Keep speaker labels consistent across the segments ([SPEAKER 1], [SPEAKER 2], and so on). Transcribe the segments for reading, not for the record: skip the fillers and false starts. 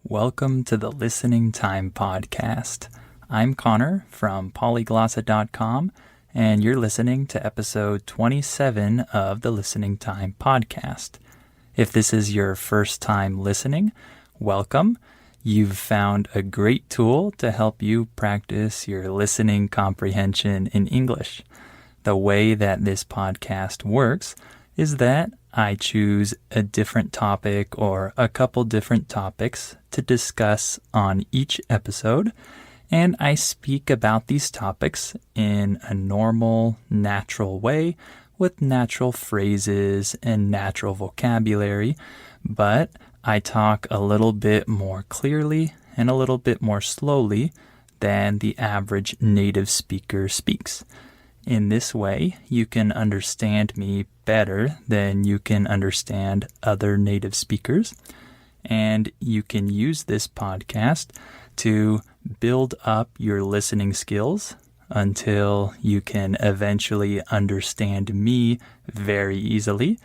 [SPEAKER 1] Welcome to the Listening Time Podcast. I'm Connor from Polyglossa.com, and you're listening to episode 27 of the Listening Time Podcast. If this is your first time listening, welcome. You've found a great tool to help you practice your listening comprehension in English. The way that this podcast works is that I choose a different topic or a couple different topics to discuss on each episode, and I speak about these topics in a normal, natural way with natural phrases and natural vocabulary, but I talk a little bit more clearly and a little bit more slowly than the average native speaker speaks. In this way, you can understand me better than you can understand other native speakers, and you can use this podcast to build up your listening skills until you can eventually understand me very easily,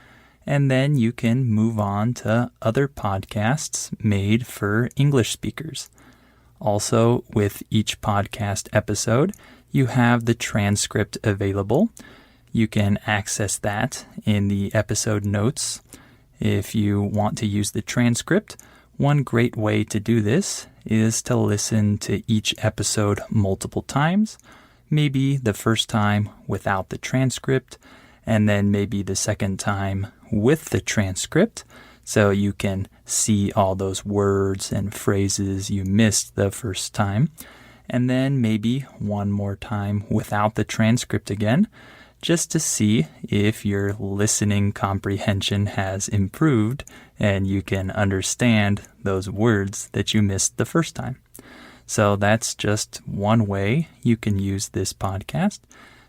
[SPEAKER 1] and then you can move on to other podcasts made for English speakers. Also, with each podcast episode, you have the transcript available. You can access that in the episode notes. If you want to use the transcript, one great way to do this is to listen to each episode multiple times, maybe the first time without the transcript, and then maybe the second time with the transcript, so you can see all those words and phrases you missed the first time. And then maybe one more time without the transcript again, just to see if your listening comprehension has improved and you can understand those words that you missed the first time. So that's just one way you can use this podcast,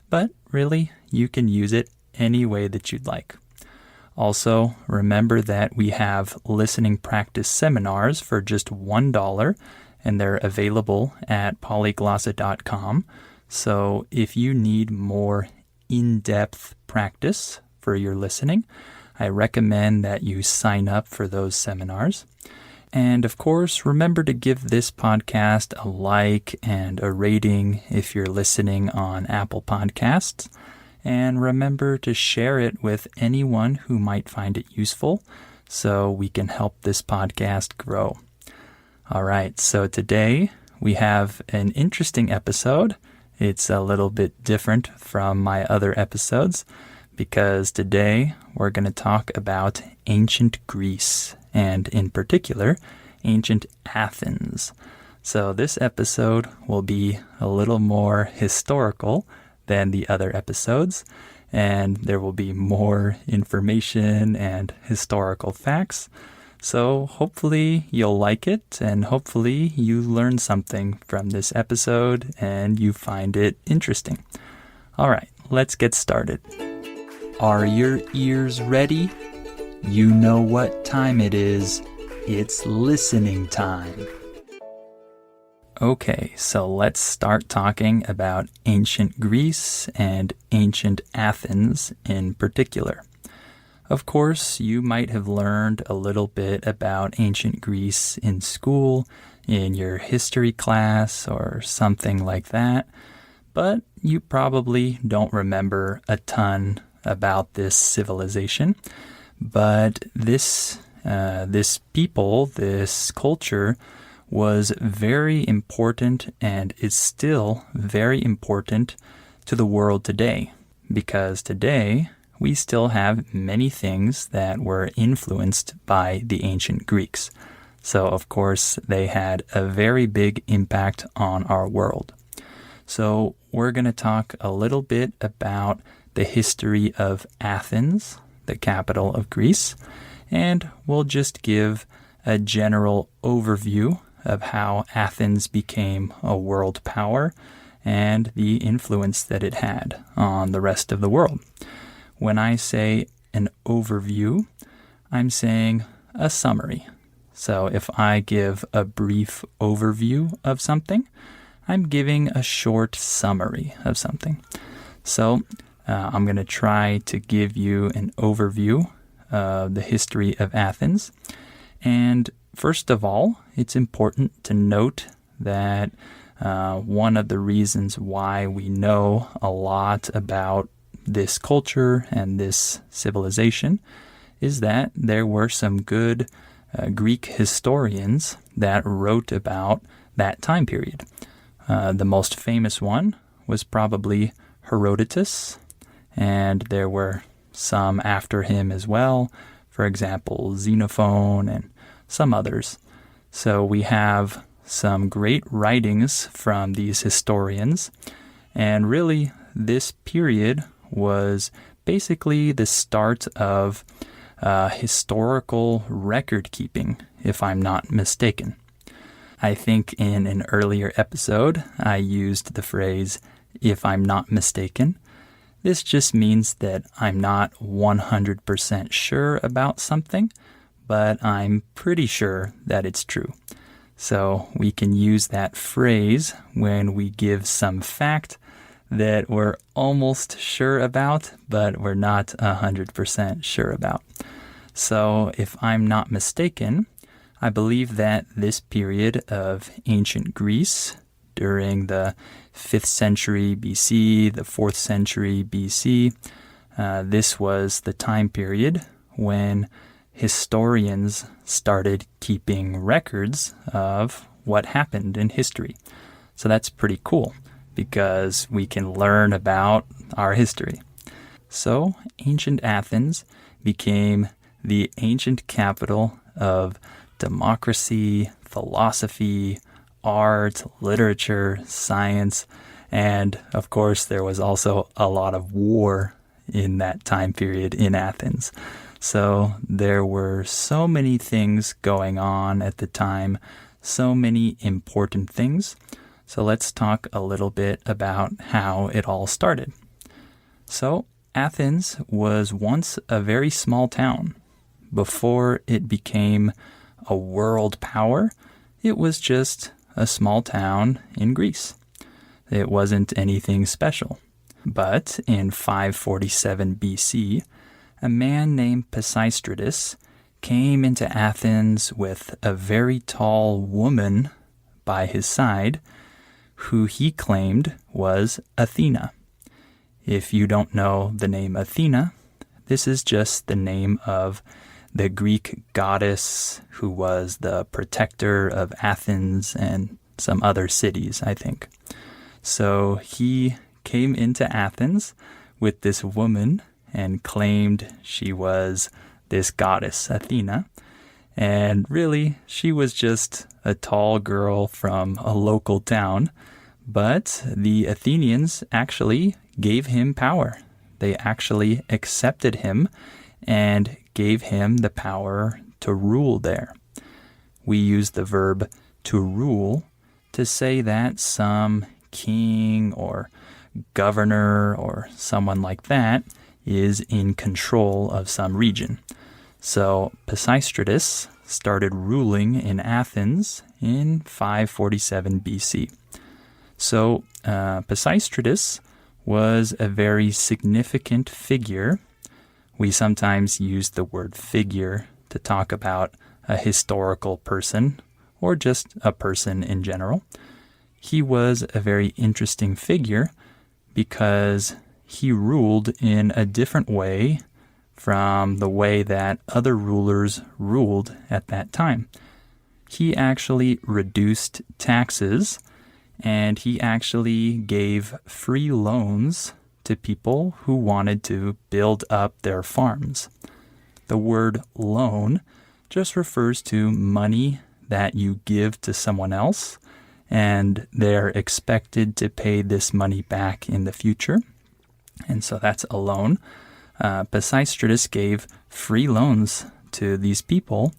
[SPEAKER 1] but really you can use it any way that you'd like. Also, remember that we have listening practice seminars for just $1, and they're available at polyglossa.com. So if you need more in-depth practice for your listening, I recommend that you sign up for those seminars. And of course, remember to give this podcast a like and a rating if you're listening on Apple Podcasts. And remember to share it with anyone who might find it useful so we can help this podcast grow. All right, so today we have an interesting episode. It's a little bit different from my other episodes because today we're going to talk about ancient Greece and in particular, ancient Athens. So this episode will be a little more historical than the other episodes, and there will be more information and historical facts. So hopefully you'll like it, and hopefully you learn something from this episode and you find it interesting. All right, let's get started. Are your ears ready? You know what time it is. It's listening time. Okay, so let's start talking about ancient Greece and ancient Athens in particular. Of course, you might have learned a little bit about ancient Greece in school, in your history class, or something like that, but you probably don't remember a ton about this civilization. But this people, this culture, was very important and is still very important to the world today, because today we still have many things that were influenced by the ancient Greeks. So, of course, they had a very big impact on our world. So, we're going to talk a little bit about the history of Athens, the capital of Greece, and we'll just give a general overview of how Athens became a world power and the influence that it had on the rest of the world. When I say an overview, I'm saying a summary. So if I give a brief overview of something, I'm giving a short summary of something. So I'm going to try to give you an overview of the history of Athens. And first of all, it's important to note that one of the reasons why we know a lot about this culture and this civilization is that there were some good Greek historians that wrote about that time period. The most famous one was probably Herodotus, and there were some after him as well. For example, Xenophon and some others. So we have some great writings from these historians, and really this period was basically the start of historical record keeping, if I'm not mistaken. I think in an earlier episode I used the phrase, if I'm not mistaken. This just means that I'm not 100% sure about something, but I'm pretty sure that it's true. So we can use that phrase when we give some fact that we're almost sure about, but we're not 100% sure about. So if I'm not mistaken, I believe that this period of ancient Greece during the 5th century BC, the 4th century BC, this was the time period when historians started keeping records of what happened in history. So that's pretty cool because we can learn about our history. So ancient Athens became the ancient capital of democracy, philosophy, art, literature, science, and of course there was also a lot of war in that time period in Athens. So there were so many things going on at the time, so many important things. So let's talk a little bit about how it all started. So Athens was once a very small town. Before it became a world power, it was just a small town in Greece. It wasn't anything special. But in 547 BC, a man named Pisistratus came into Athens with a very tall woman by his side, who he claimed was Athena. If you don't know the name Athena, this is just the name of the Greek goddess who was the protector of Athens and some other cities, I think. So he came into Athens with this woman and claimed she was this goddess, Athena. And really, she was just a tall girl from a local town. But the Athenians actually gave him power. They actually accepted him and gave him the power to rule there. We use the verb to rule to say that some king or governor or someone like that is in control of some region. So Pisistratus started ruling in Athens in 547 BC. So Pisistratus was a very significant figure. We sometimes use the word figure to talk about a historical person or just a person in general. He was a very interesting figure because he ruled in a different way from the way that other rulers ruled at that time. He actually reduced taxes, and he actually gave free loans to people who wanted to build up their farms. The word loan just refers to money that you give to someone else, and they're expected to pay this money back in the future. And so that's a loan. Pisistratus gave free loans to these people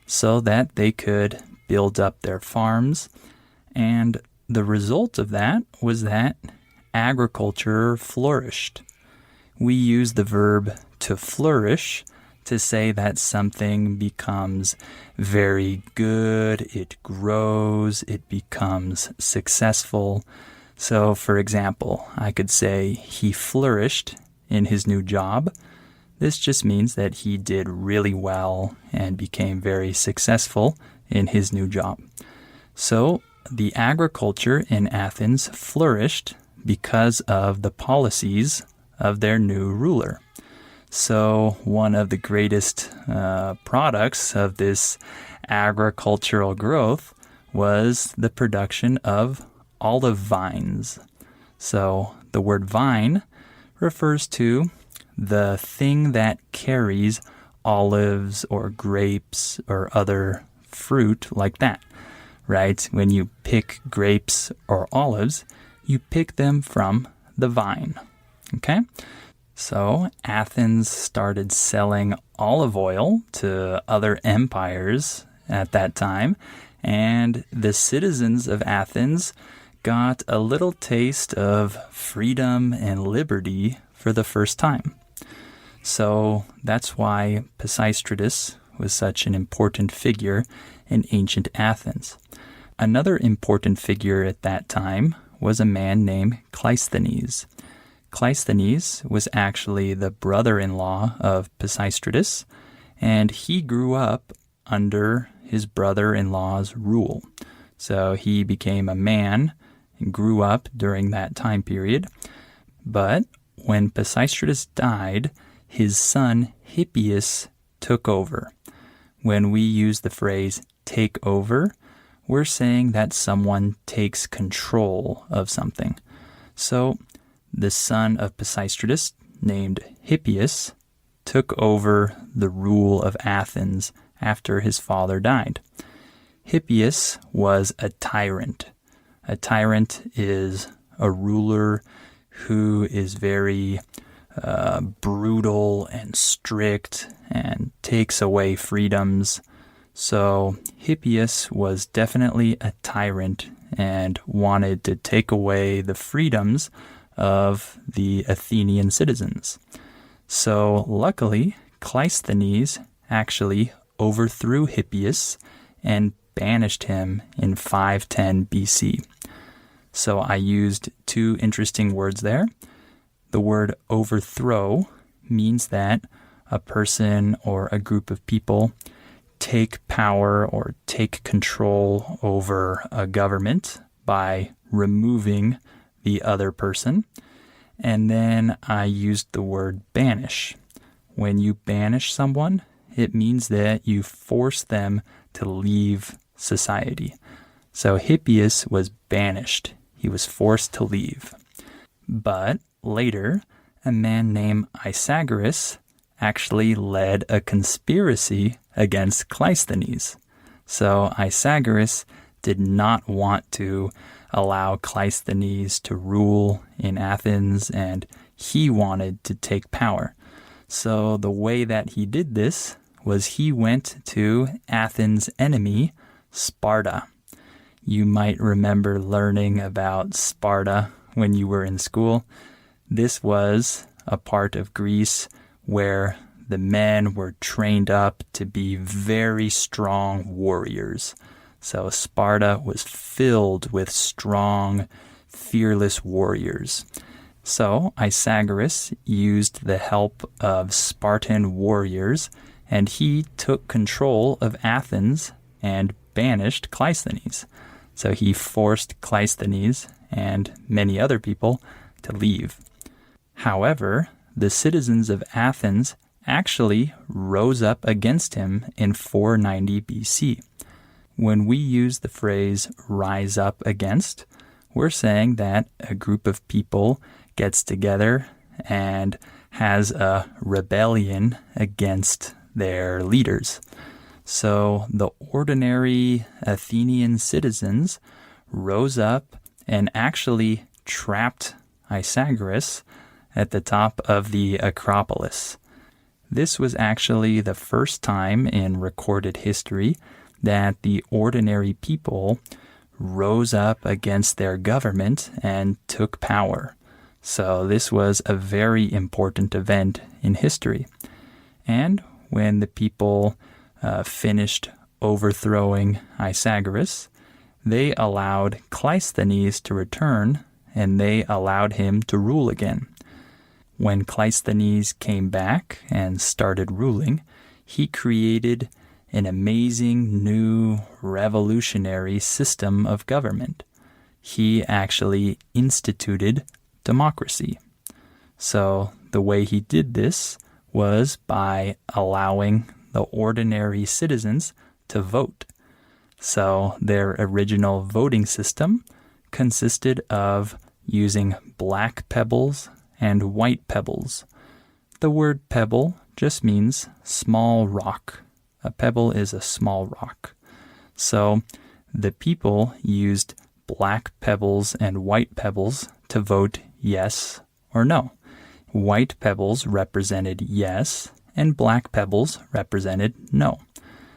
[SPEAKER 1] so that they could build up their farms. And the result of that was that agriculture flourished. We use the verb to flourish to say that something becomes very good, it grows, it becomes successful. So, for example, I could say he flourished in his new job. This just means that he did really well and became very successful in his new job. So the agriculture in Athens flourished because of the policies of their new ruler. So one of the greatest products of this agricultural growth was the production of olive vines. So the word vine refers to the thing that carries olives or grapes or other fruit like that, right? When you pick grapes or olives, you pick them from the vine, okay? So Athens started selling olive oil to other empires at that time, and the citizens of Athens got a little taste of freedom and liberty for the first time. So that's why Pisistratus was such an important figure in ancient Athens. Another important figure at that time was a man named Cleisthenes. Cleisthenes was actually the brother-in-law of Pisistratus, and he grew up under his brother-in-law's rule. So he became a man and grew up during that time period. But when Pisistratus died, his son Hippias took over. When we use the phrase take over, we're saying that someone takes control of something. So the son of Pisistratus, named Hippias, took over the rule of Athens after his father died. Hippias was a tyrant. A tyrant is a ruler who is very brutal and strict and takes away freedoms. So Hippias was definitely a tyrant and wanted to take away the freedoms of the Athenian citizens. So luckily, Cleisthenes actually overthrew Hippias and banished him in 510 BC. So I used two interesting words there. The word overthrow means that a person or a group of people take power or take control over a government by removing the other person. And then I used the word banish. When you banish someone, it means that you force them to leave society. So Hippias was banished. He was forced to leave. But later, a man named Isagoras actually led a conspiracy against Cleisthenes. So Isagoras did not want to allow Cleisthenes to rule in Athens, and he wanted to take power. So the way that he did this was he went to Athens' enemy, Sparta. You might remember learning about Sparta when you were in school. This was a part of Greece where the men were trained up to be very strong warriors. So Sparta was filled with strong, fearless warriors. So Isagoras used the help of Spartan warriors, and he took control of Athens and banished Cleisthenes. So he forced Cleisthenes and many other people to leave. However, the citizens of Athens actually rose up against him in 490 BC. When we use the phrase rise up against, we're saying that a group of people gets together and has a rebellion against their leaders. So the ordinary Athenian citizens rose up and actually trapped Isagoras at the top of the Acropolis. This was actually the first time in recorded history that the ordinary people rose up against their government and took power. So this was a very important event in history. And when the people finished overthrowing Isagoras, they allowed Cleisthenes to return, and they allowed him to rule again. When Cleisthenes came back and started ruling, he created an amazing new revolutionary system of government. He actually instituted democracy. So the way he did this was by allowing the ordinary citizens to vote. So their original voting system consisted of using black pebbles and white pebbles. The word pebble just means small rock. A pebble is a small rock. So the people used black pebbles and white pebbles to vote yes or no. White pebbles represented yes, and black pebbles represented no.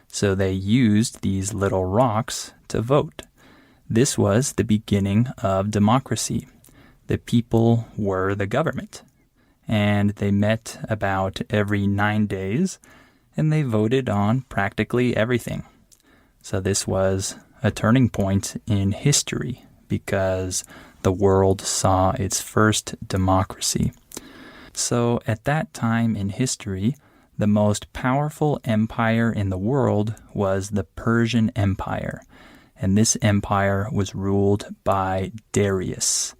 [SPEAKER 1] So they used these little rocks to vote. This was the beginning of democracy. The people were the government, and they met about every 9 days, and they voted on practically everything. So this was a turning point in history because the world saw its first democracy. So at that time in history, the most powerful empire in the world was the Persian Empire, and this empire was ruled by Darius.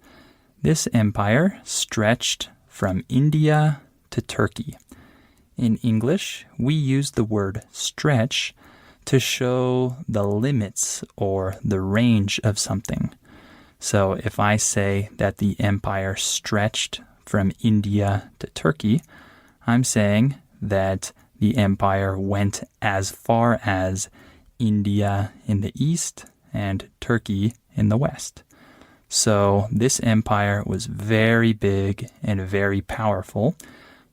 [SPEAKER 1] This empire stretched from India to Turkey. In English, we use the word stretch to show the limits or the range of something. So if I say that the empire stretched from India to Turkey, I'm saying that the empire went as far as India in the east and Turkey in the west. So this empire was very big and very powerful,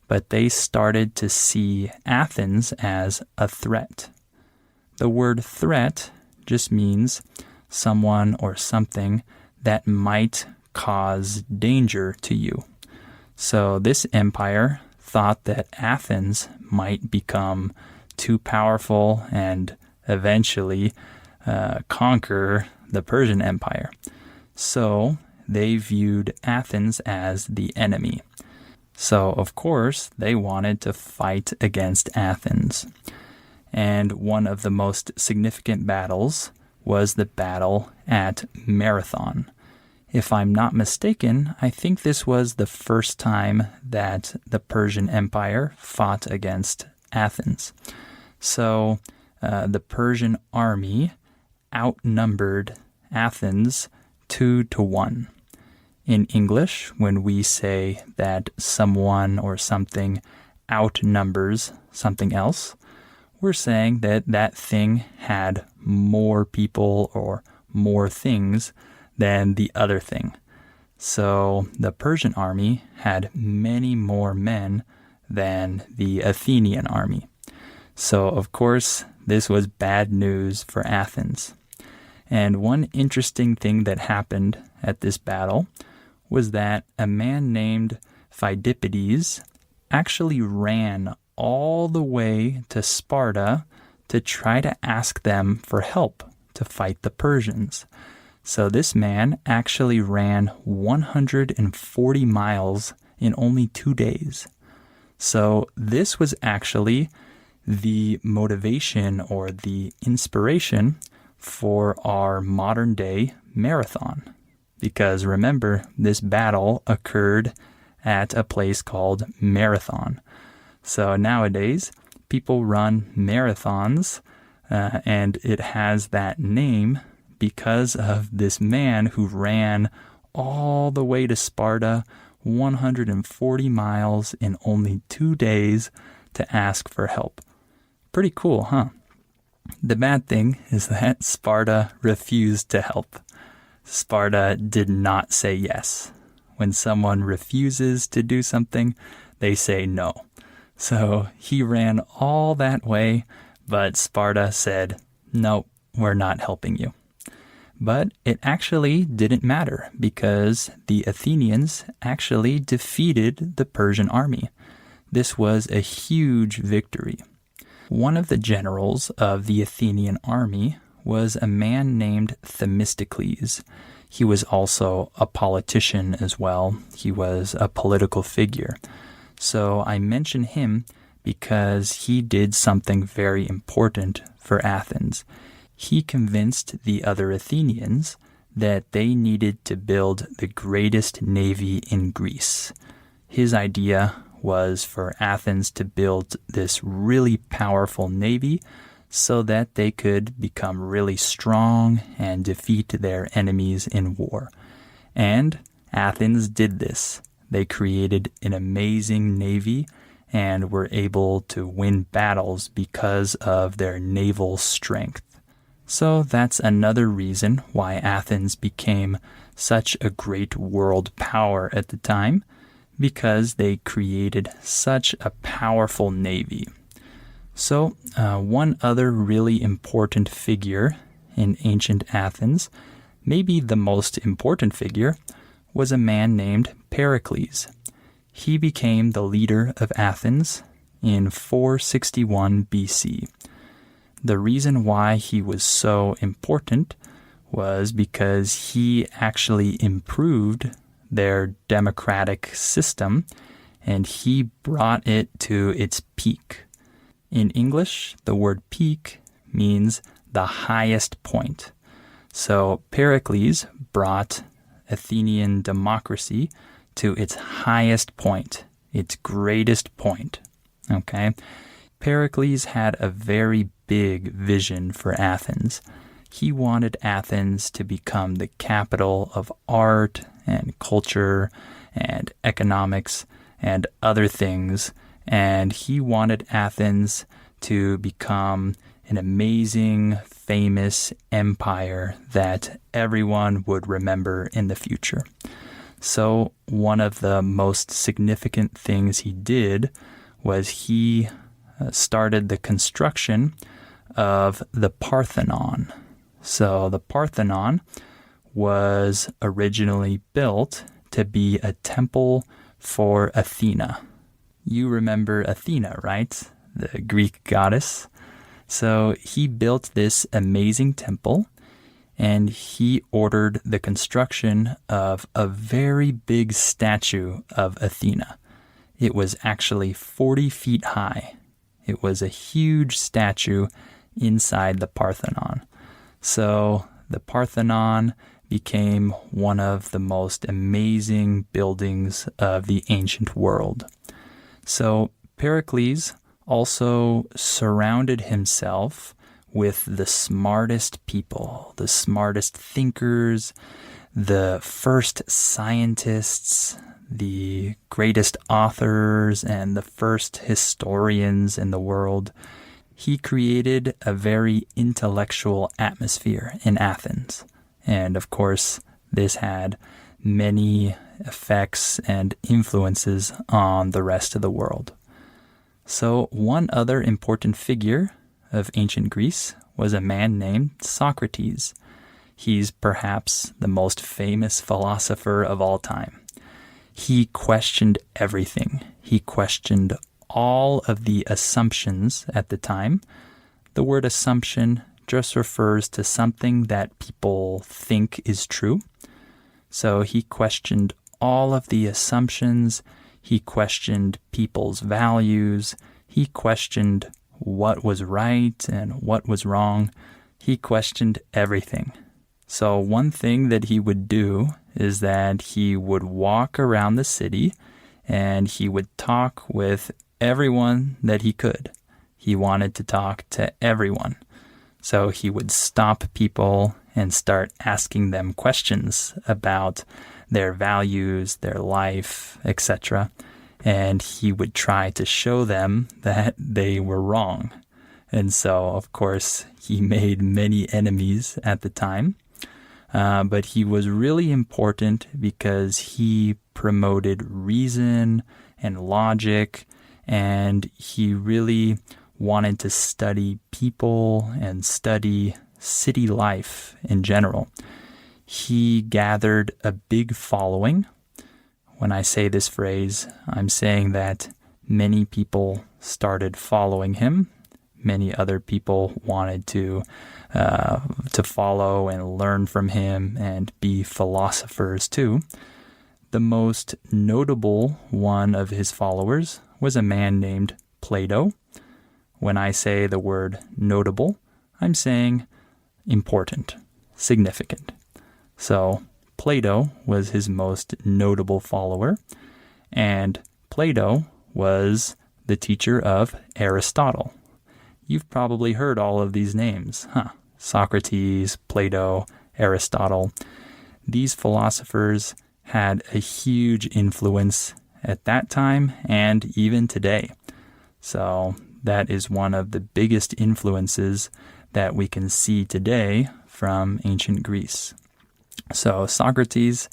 [SPEAKER 1] but they started to see Athens as a threat. The word threat just means someone or something that might cause danger to you. So this empire thought that Athens might become too powerful and eventually conquer the Persian Empire. So they viewed Athens as the enemy. So, of course, they wanted to fight against Athens. And one of the most significant battles was the battle at Marathon. If I'm not mistaken, I think this was the first time that the Persian Empire fought against Athens. So the Persian army outnumbered Athens 2-1. In English, when we say that someone or something outnumbers something else, we're saying that that thing had more people or more things than the other thing. So the Persian army had many more men than the Athenian army. So, of course, this was bad news for Athens. And one interesting thing that happened at this battle was that a man named Phidippides actually ran all the way to Sparta to try to ask them for help to fight the Persians. So this man actually ran 140 miles in only 2 days. So this was actually the motivation or the inspiration for our modern day marathon. Because remember, this battle occurred at a place called Marathon. So nowadays, people run marathons, and it has that name because of this man who ran all the way to Sparta, 140 miles in only 2 days to ask for help. Pretty cool, huh? The bad thing is that Sparta refused to help. Sparta did not say yes. When someone refuses to do something, they say no. So he ran all that way, but Sparta said, "Nope, we're not helping you." But it actually didn't matter because the Athenians actually defeated the Persian army. This was a huge victory. One of the generals of the Athenian army was a man named Themistocles. He was also a politician as well. He was a political figure. So I mention him because he did something very important for Athens. He convinced the other Athenians that they needed to build the greatest navy in Greece. His idea was for Athens to build this really powerful navy so that they could become really strong and defeat their enemies in war. And Athens did this. They created an amazing navy and were able to win battles because of their naval strength. So that's another reason why Athens became such a great world power at the time, because they created such a powerful navy. So one other really important figure in ancient Athens, maybe the most important figure, was a man named Pericles. He became the leader of Athens in 461 BC. The reason why he was so important was because he actually improved their democratic system, and he brought it to its peak. In English, the word peak means the highest point. So Pericles brought Athenian democracy to its highest point, its greatest point. Okay? Pericles had a very big vision for Athens. He wanted Athens to become the capital of art and culture and economics and other things, and he wanted Athens to become an amazing, famous empire that everyone would remember in the future. So one of the most significant things he did was he started the construction of the Parthenon. So the Parthenon was originally built to be a temple for Athena. You remember Athena, right? The Greek goddess. So he built this amazing temple, and he ordered the construction of a very big statue of Athena. It was actually 40 feet high. It was a huge statue inside the Parthenon. So the Parthenon became one of the most amazing buildings of the ancient world. So Pericles also surrounded himself with the smartest people, the smartest thinkers, the first scientists, the greatest authors, and the first historians in the world. He created a very intellectual atmosphere in Athens. And of course, this had many effects and influences on the rest of the world. So one other important figure of ancient Greece was a man named Socrates. He's perhaps the most famous philosopher of all time. He questioned everything. He questioned all of the assumptions at the time. The word assumption just refers to something that people think is true. So he questioned all of the assumptions. He questioned people's values. He questioned what was right and what was wrong. He questioned everything. So one thing that he would do is that he would walk around the city and he would talk with everyone that he could. He wanted to talk to everyone. So he would stop people and start asking them questions about their values, their life, etc. And he would try to show them that they were wrong. And so, of course, he made many enemies at the time. But he was really important because he promoted reason and logic, and he really wanted to study people and study city life in general. He gathered a big following. When I say this phrase, I'm saying that many people started following him. many other people wanted to follow and learn from him and be philosophers too. The most notable one of his followers was a man named Plato. When I say the word notable, I'm saying important, significant. So Plato was his most notable follower, and Plato was the teacher of Aristotle. You've probably heard all of these names, huh? Socrates, Plato, Aristotle. These philosophers had a huge influence at that time and even today. So that is one of the biggest influences that we can see today from ancient Greece. So Socrates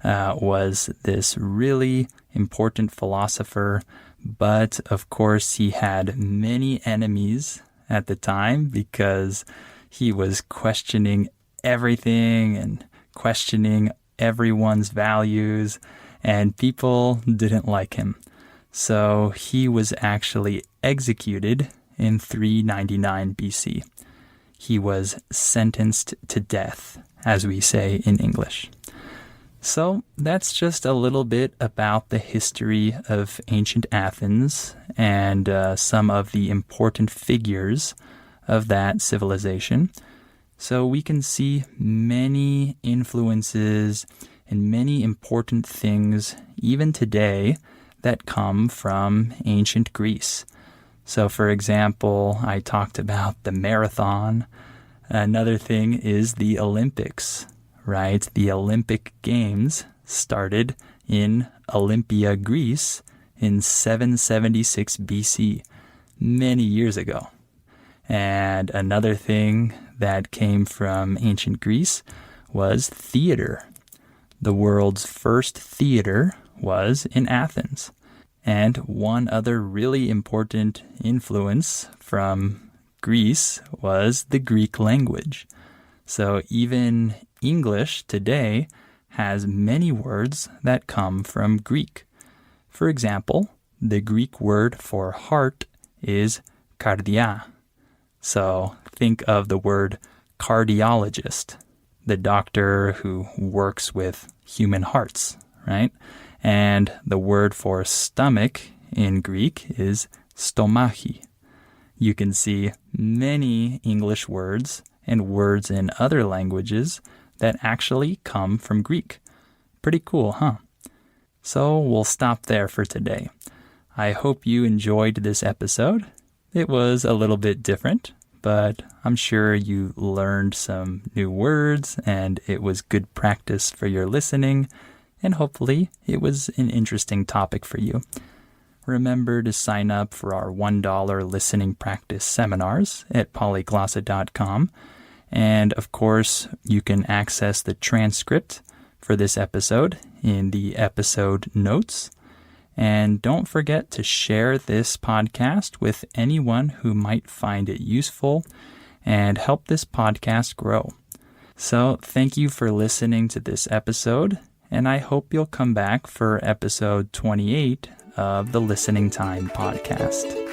[SPEAKER 1] was this really important philosopher, but of course he had many enemies at the time because he was questioning everything and questioning everyone's values, and people didn't like him. So he was actually executed in 399 BC. He was sentenced to death, as we say in English. So that's just a little bit about the history of ancient Athens and some of the important figures of that civilization. So we can see many influences and many important things, even today, that come from ancient Greece. So for example, I talked about the marathon. Another thing is the Olympics, right? The Olympic Games started in Olympia, Greece in 776 BC, many years ago. And another thing that came from ancient Greece was theater. The world's first theater was in Athens. And one other really important influence from Greece was the Greek language. So even English today has many words that come from Greek. For example, the Greek word for heart is kardia. So think of the word cardiologist, the doctor who works with human hearts, right? And the word for stomach in Greek is stomachi. You can see many English words and words in other languages that actually come from Greek. Pretty cool, huh? So we'll stop there for today. I hope you enjoyed this episode. It was a little bit different, but I'm sure you learned some new words and it was good practice for your listening, and hopefully it was an interesting topic for you. Remember to sign up for our $1 listening practice seminars at polyglossa.com. And of course, you can access the transcript for this episode in the episode notes. And don't forget to share this podcast with anyone who might find it useful and help this podcast grow. So thank you for listening to this episode, and I hope you'll come back for episode 28 of the Listening Time Podcast.